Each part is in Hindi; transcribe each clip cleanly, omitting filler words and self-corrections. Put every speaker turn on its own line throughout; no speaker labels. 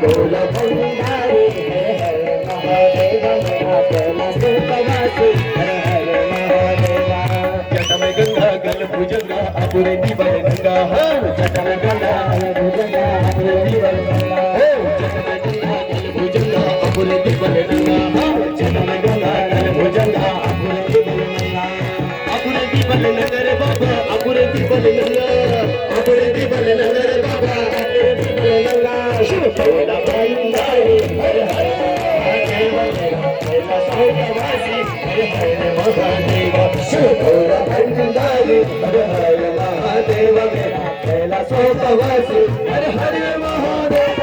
भोला भंडारी हर हर महादेव मेरा कैलासवासी हर हर महादेवा जटमय गंगा गल भुजंगा अपुरे दीवन गंगा जटमय गंगा गल भुजंगा अपुरे दीवन गंगा जटमय गंगा गल भुजंगा अपुरे दीवन गंगा जटमय गंगा गल भुजंगा अपुरे दीवन गंगा अपुरे दीवन नगर बाबा अपुरे दीवन नगर अपुरे दीवन नगर बाबा अपुरे दीवन नगर शिव भोला भंडारी हर हर महादेव मेरा कैलासवासी हर हर महादेव शिव भोला भंडारी हर हर महादेव मेरा कैलासवासी हर हर महादेव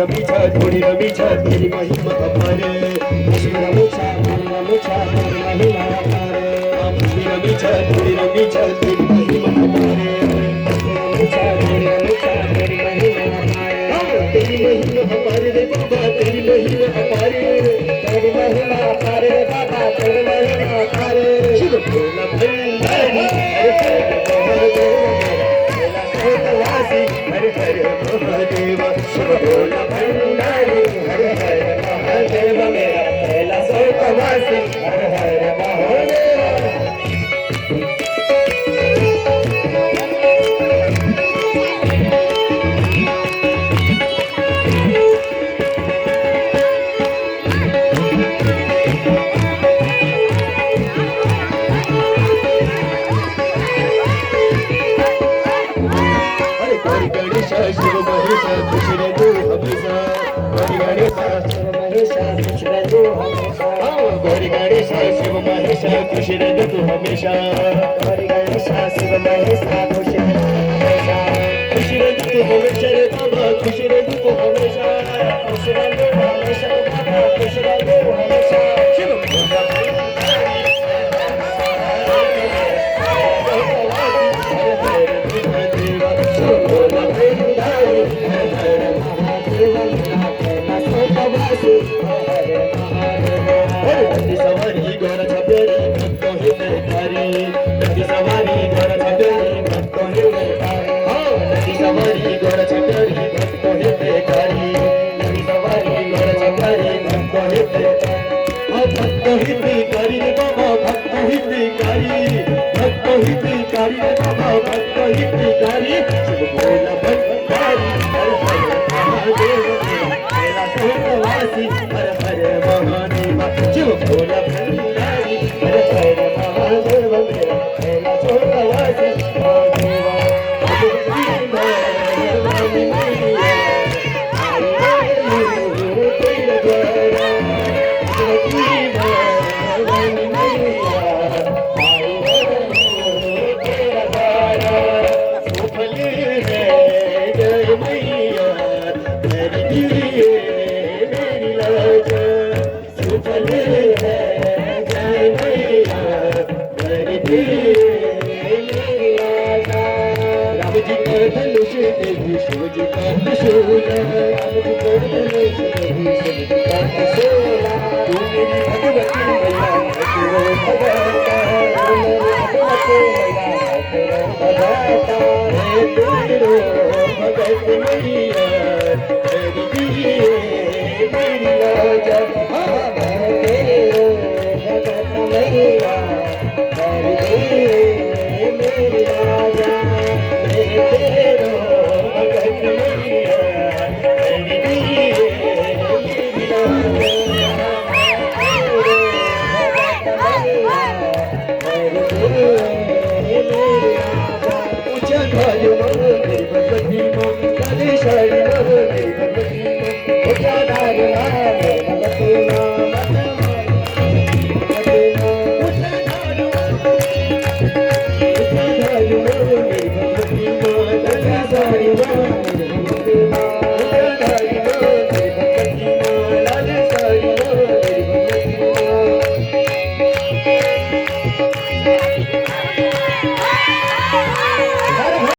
रमीचा थोड़ी रमीचा तेरी महिमा अपार रमीचा थोड़ी रमीचा तेरी महिमा अपार रमीचा थोड़ी रमीचा तेरी महिमा अपार रमीचा थोड़ी रमीचा तेरी महिमा अपार तेरी महिमा अपार रे बाबा तेरी महिमा अपार तेरी महिमा अपार रे बाबा तेरी महिमा अपार शिव भोला भंडारी हर हर महादेव शिव भोला भंडारी हर हर महादेव मेरा कैलासवासी हर हर महादेव शिव महेशा खुश रहू हमेशा गौरी गणेशा शिव महेशा खुश रहू हमेशा गौरी गणेशा शिव महेशा खुश रहू तू हमेशा गौरी गणेशा शिव महेशा खुश रहू हमेशा खुश रहू तू हमेशा रे बाबा खुश रहू तू हमेशा खुश रहू हमेशा बाबा खुश रहू हमेशा शिव भोला नंदी सवारी गौर छपेरी भक्तों ही मेरी नंदी सवारी गौर छपेरी भक्तों ही मेरी नंदी सवारी गौर छपेरी भक्तों ही मेरी नंदी सवारी गौर छपेरी भक्तों ही भक्तों ही भिखारी रे बाबा भक्तों ही भिखारी भक्तों ही भिखारी रे बाबा भक्तों ही भिखारी शिव भोला भंडारी हर हर महादेव कैलासवासी हर हर महादेव शिव भोला भंडारी हर हर महादेव मेरा कैलासवासी महादेव शिवजी का त्रिशूल राम जी को धनुष शिवजी का त्रिशूल तू मेरी भगवती मैया तेरा भगवता तू मेरी भगवती मैया तेरा भगवता हे तेरो भगत मैया तेरी दिए मेरी राजा तेरो भगत मैया तेरी दिए मेरी राजा तेरो